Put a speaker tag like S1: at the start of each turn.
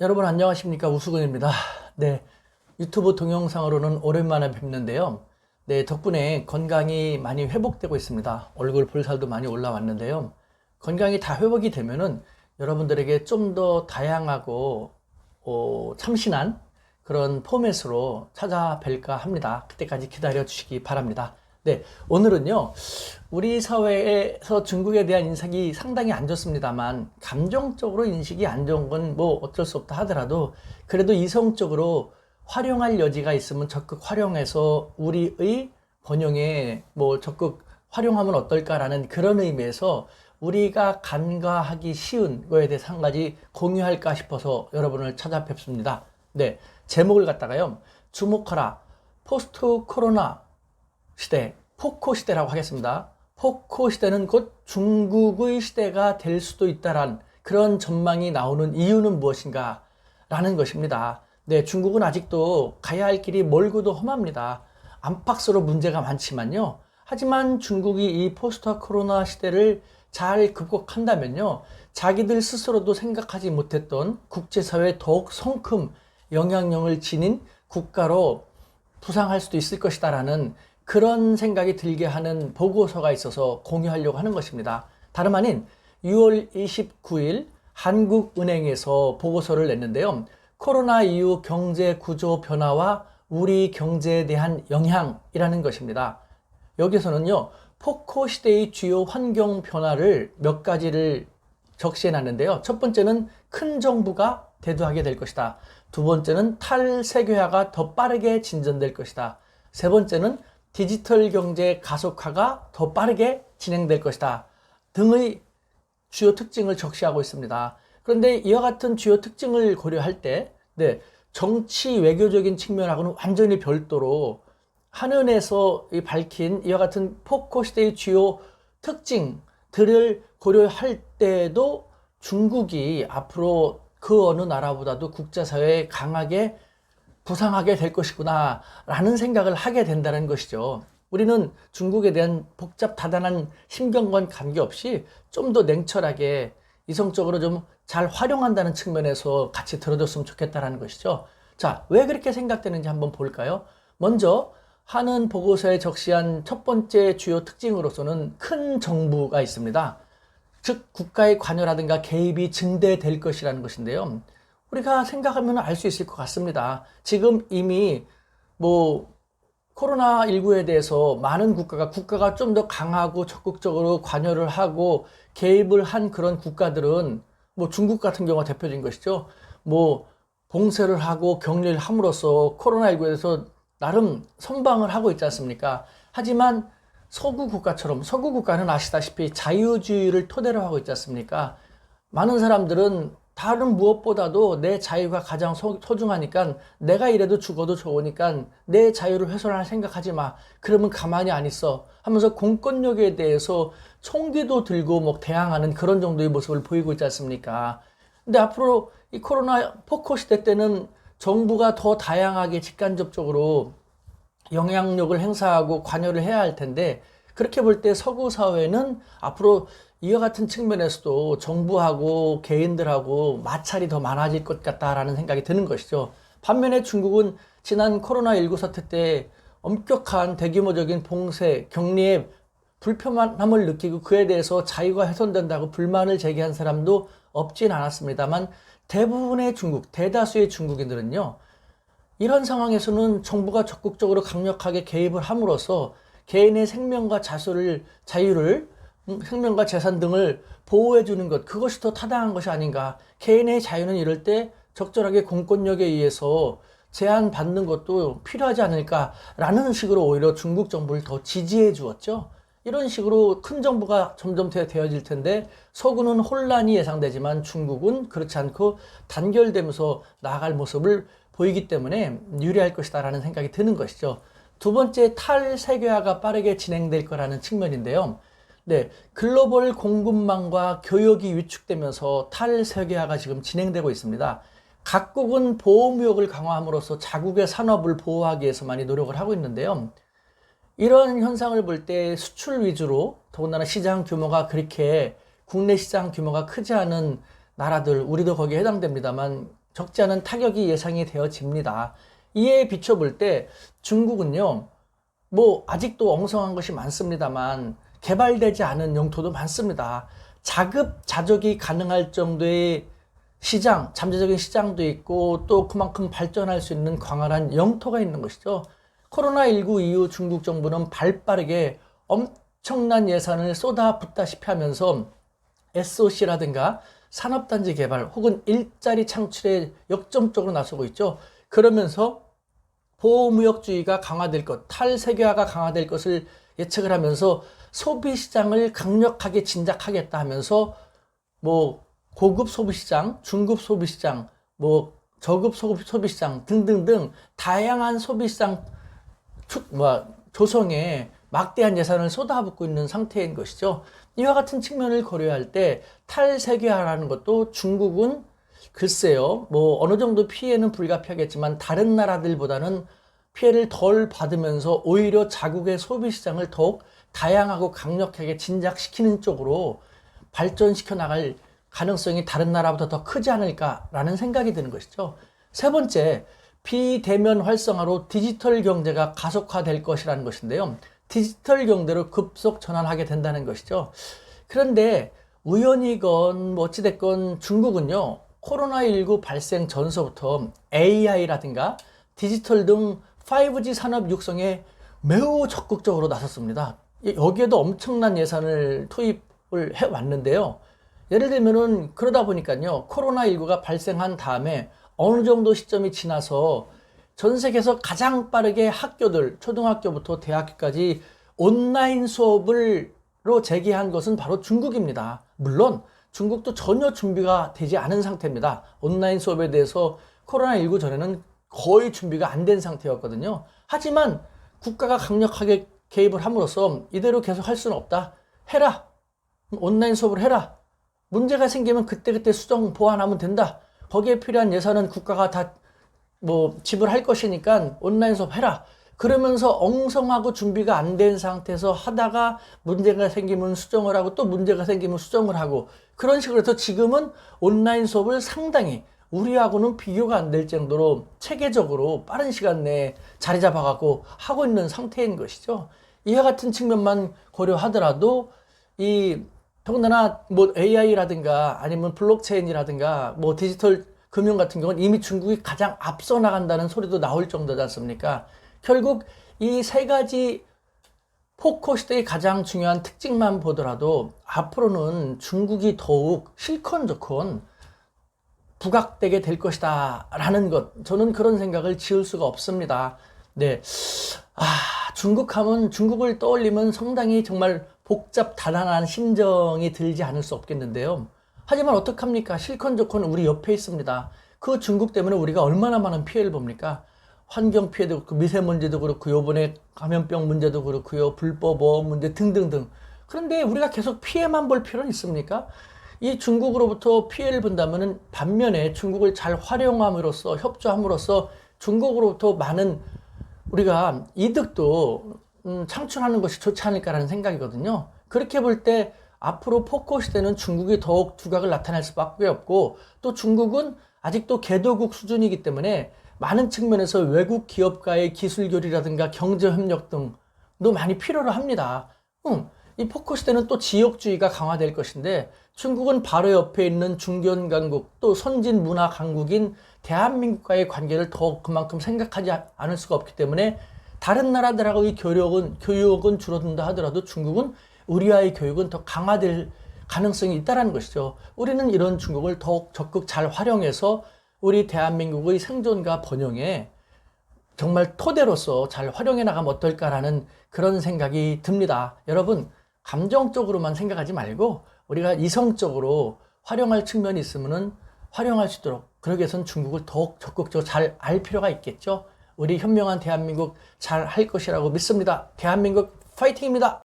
S1: 여러분 안녕하십니까? 우수근입니다. 네, 유튜브 동영상으로는 오랜만에 뵙는데요. 네, 덕분에 건강이 많이 회복되고 있습니다. 얼굴 볼살도 많이 올라왔는데요. 건강이 다 회복이 되면은 여러분들에게 좀 더 다양하고 참신한 그런 포맷으로 찾아뵐까 합니다. 그때까지 기다려 주시기 바랍니다. 네, 오늘은요, 우리 사회에서 중국에 대한 인식이 상당히 안 좋습니다만, 감정적으로 인식이 안 좋은 건 뭐 어쩔 수 없다 하더라도, 그래도 이성적으로 활용할 여지가 있으면 적극 활용해서 우리의 번영에 뭐 적극 활용하면 어떨까라는 그런 의미에서 우리가 간과하기 쉬운 거에 대해서 한 가지 공유할까 싶어서 여러분을 찾아뵙습니다. 네, 제목을 갖다가요, 주목하라. 포스트 코로나 시대, 포코 시대라고 하겠습니다. 포코 시대는 곧 중국의 시대가 될 수도 있다란 그런 전망이 나오는 이유는 무엇인가? 라는 것입니다. 네, 중국은 아직도 가야 할 길이 멀고도 험합니다. 안팎으로 문제가 많지만요. 하지만 중국이 이 포스트 코로나 시대를 잘 극복한다면요. 자기들 스스로도 생각하지 못했던 국제사회에 더욱 성큼 영향력을 지닌 국가로 부상할 수도 있을 것이다라는 그런 생각이 들게 하는 보고서가 있어서 공유하려고 하는 것입니다. 다름 아닌 6월 29일 한국은행에서 보고서를 냈는데요. 코로나 이후 경제 구조 변화와 우리 경제에 대한 영향이라는 것입니다. 여기서는요, 포코 시대의 주요 환경 변화를 몇 가지를 적시해 놨는데요. 첫 번째는 큰 정부가 대두하게 될 것이다. 두 번째는 탈세계화가 더 빠르게 진전될 것이다. 세 번째는 디지털 경제 가속화가 더 빠르게 진행될 것이다. 등의 주요 특징을 적시하고 있습니다. 그런데 이와 같은 주요 특징을 고려할 때, 네, 정치 외교적인 측면하고는 완전히 별도로 한은에서 밝힌 이와 같은 포코 시대의 주요 특징들을 고려할 때도 중국이 앞으로 그 어느 나라보다도 국제사회에 강하게 부상하게 될 것이구나 라는 생각을 하게 된다는 것이죠. 우리는 중국에 대한 복잡 다단한 심경과는 관계없이 좀 더 냉철하게 이성적으로 좀 잘 활용한다는 측면에서 같이 들어줬으면 좋겠다라는 것이죠. 자, 왜 그렇게 생각되는지 한번 볼까요? 먼저 한은 보고서에 적시한 첫 번째 주요 특징으로서는 큰 정부가 있습니다. 즉 국가의 관여라든가 개입이 증대될 것이라는 것인데요. 우리가 생각하면 알 수 있을 것 같습니다. 지금 이미 뭐 코로나19에 대해서 많은 국가가 좀 더 강하고 적극적으로 관여를 하고 개입을 한 그런 국가들은 뭐 중국 같은 경우가 대표적인 것이죠. 뭐 봉쇄를 하고 격리를 함으로써 코로나19에 대해서 나름 선방을 하고 있지 않습니까? 하지만 서구 국가는 아시다시피 자유주의를 토대로 하고 있지 않습니까? 많은 사람들은 다른 무엇보다도 내 자유가 가장 소중하니까 내가 이래도 죽어도 좋으니까 내 자유를 훼손할 생각하지 마. 그러면 가만히 안 있어. 하면서 공권력에 대해서 총기도 들고 뭐 대항하는 그런 정도의 모습을 보이고 있지 않습니까? 근데 앞으로 이 코로나 포커 시대 때는 정부가 더 다양하게 직간접적으로 영향력을 행사하고 관여를 해야 할 텐데, 그렇게 볼 때 서구 사회는 앞으로 이와 같은 측면에서도 정부하고 개인들하고 마찰이 더 많아질 것 같다라는 생각이 드는 것이죠. 반면에 중국은 지난 코로나19 사태 때 엄격한 대규모적인 봉쇄, 격리에 불편함을 느끼고 그에 대해서 자유가 훼손된다고 불만을 제기한 사람도 없진 않았습니다만, 대부분의 중국, 대다수의 중국인들은요, 이런 상황에서는 정부가 적극적으로 강력하게 개입을 함으로써 개인의 생명과 자유를, 생명과 재산 등을 보호해주는 것, 그것이 더 타당한 것이 아닌가. 개인의 자유는 이럴 때 적절하게 공권력에 의해서 제한받는 것도 필요하지 않을까라는 식으로 오히려 중국 정부를 더 지지해 주었죠. 이런 식으로 큰 정부가 점점 되어질 텐데 서구는 혼란이 예상되지만 중국은 그렇지 않고 단결되면서 나아갈 모습을 보이기 때문에 유리할 것이다라는 생각이 드는 것이죠. 두 번째, 탈세계화가 빠르게 진행될 거라는 측면인데요. 네, 글로벌 공급망과 교역이 위축되면서 탈세계화가 지금 진행되고 있습니다. 각국은 보호무역을 강화함으로써 자국의 산업을 보호하기 위해서 많이 노력을 하고 있는데요. 이런 현상을 볼 때 수출 위주로, 더군다나 시장 규모가 그렇게 국내 시장 규모가 크지 않은 나라들, 우리도 거기에 해당됩니다만 적지 않은 타격이 예상이 되어집니다. 이에 비춰볼 때 중국은요, 뭐 아직도 엉성한 것이 많습니다만 개발되지 않은 영토도 많습니다. 자급자족이 가능할 정도의 시장, 잠재적인 시장도 있고 또 그만큼 발전할 수 있는 광활한 영토가 있는 것이죠. 코로나19 이후 중국 정부는 발빠르게 엄청난 예산을 쏟아붓다시피 하면서 SOC라든가 산업단지 개발 혹은 일자리 창출에 역점적으로 나서고 있죠. 그러면서 보호무역주의가 강화될 것, 탈세계화가 강화될 것을 예측을 하면서 소비시장을 강력하게 진작하겠다 하면서 뭐 고급 소비시장, 중급 소비시장, 뭐 저급 소비시장 등등등 다양한 소비시장 조성에 막대한 예산을 쏟아붓고 있는 상태인 것이죠. 이와 같은 측면을 고려할 때 탈세계화라는 것도 중국은 글쎄요, 뭐 어느 정도 피해는 불가피하겠지만 다른 나라들보다는 피해를 덜 받으면서 오히려 자국의 소비시장을 더욱 다양하고 강력하게 진작시키는 쪽으로 발전시켜 나갈 가능성이 다른 나라보다 더 크지 않을까라는 생각이 드는 것이죠. 세 번째, 비대면 활성화로 디지털 경제가 가속화될 것이라는 것인데요. 디지털 경제로 급속 전환하게 된다는 것이죠. 그런데 우연이건 뭐 어찌됐건 중국은요, 코로나19 발생 전서부터 AI라든가 디지털 등 5G 산업 육성에 매우 적극적으로 나섰습니다. 여기에도 엄청난 예산을 투입을 해왔는데요. 예를 들면은 그러다 보니까요, 코로나19가 발생한 다음에 어느 정도 시점이 지나서 전 세계에서 가장 빠르게 학교들, 초등학교부터 대학교까지 온라인 수업으로 재개한 것은 바로 중국입니다. 물론 중국도 전혀 준비가 되지 않은 상태입니다. 온라인 수업에 대해서 코로나19 전에는 거의 준비가 안 된 상태였거든요. 하지만 국가가 강력하게 개입을 함으로써 이대로 계속 할 수는 없다. 해라. 온라인 수업을 해라. 문제가 생기면 그때그때 수정 보완하면 된다. 거기에 필요한 예산은 국가가 다 지불할 것이니까 온라인 수업 해라. 그러면서 엉성하고 준비가 안 된 상태에서 하다가 문제가 생기면 수정을 하고 또 문제가 생기면 수정을 하고 그런 식으로 해서 지금은 온라인 수업을 상당히 우리하고는 비교가 안 될 정도로 체계적으로 빠른 시간 내에 자리 잡아갖고 하고 있는 상태인 것이죠. 이와 같은 측면만 고려하더라도 더군다나 AI라든가 아니면 블록체인이라든가 디지털 금융 같은 경우는 이미 중국이 가장 앞서 나간다는 소리도 나올 정도지 않습니까? 결국 이 세 가지 포커 시대의 가장 중요한 특징만 보더라도 앞으로는 중국이 더욱 실컷저컷 부각되게 될 것이다 라는 것, 저는 그런 생각을 지울 수가 없습니다. 네, 중국을 떠올리면 상당히 정말 복잡 다단한 심정이 들지 않을 수 없겠는데요. 하지만 어떡합니까? 실컷저컷 우리 옆에 있습니다. 그 중국 때문에 우리가 얼마나 많은 피해를 봅니까? 환경 피해도 그렇고 미세먼지도 그렇고 요번에 감염병 문제도 그렇고요. 불법 어업 문제 등등등. 그런데 우리가 계속 피해만 볼 필요는 있습니까? 이 중국으로부터 피해를 본다면은 반면에 중국을 잘 활용함으로써 협조함으로써 중국으로부터 많은 우리가 이득도 창출하는 것이 좋지 않을까라는 생각이거든요. 그렇게 볼 때 앞으로 포커 시대는 중국이 더욱 두각을 나타낼 수밖에 없고 또 중국은 아직도 개도국 수준이기 때문에 많은 측면에서 외국 기업과의 기술 교류라든가 경제 협력 등도 많이 필요로 합니다. 이 포커 시대는 또 지역주의가 강화될 것인데 중국은 바로 옆에 있는 중견 강국 또 선진 문화 강국인 대한민국과의 관계를 더 그만큼 생각하지 않을 수가 없기 때문에 다른 나라들하고의 교역은 줄어든다 하더라도 중국은 우리와의 교육은 더 강화될 가능성이 있다는 것이죠. 우리는 이런 중국을 더욱 적극 잘 활용해서 우리 대한민국의 생존과 번영에 정말 토대로서 잘 활용해 나가면 어떨까라는 그런 생각이 듭니다. 여러분, 감정적으로만 생각하지 말고 우리가 이성적으로 활용할 측면이 있으면은 활용할 수 있도록 그러기 위해서는 중국을 더욱 적극적으로 잘 알 필요가 있겠죠. 우리 현명한 대한민국 잘 할 것이라고 믿습니다. 대한민국 파이팅입니다.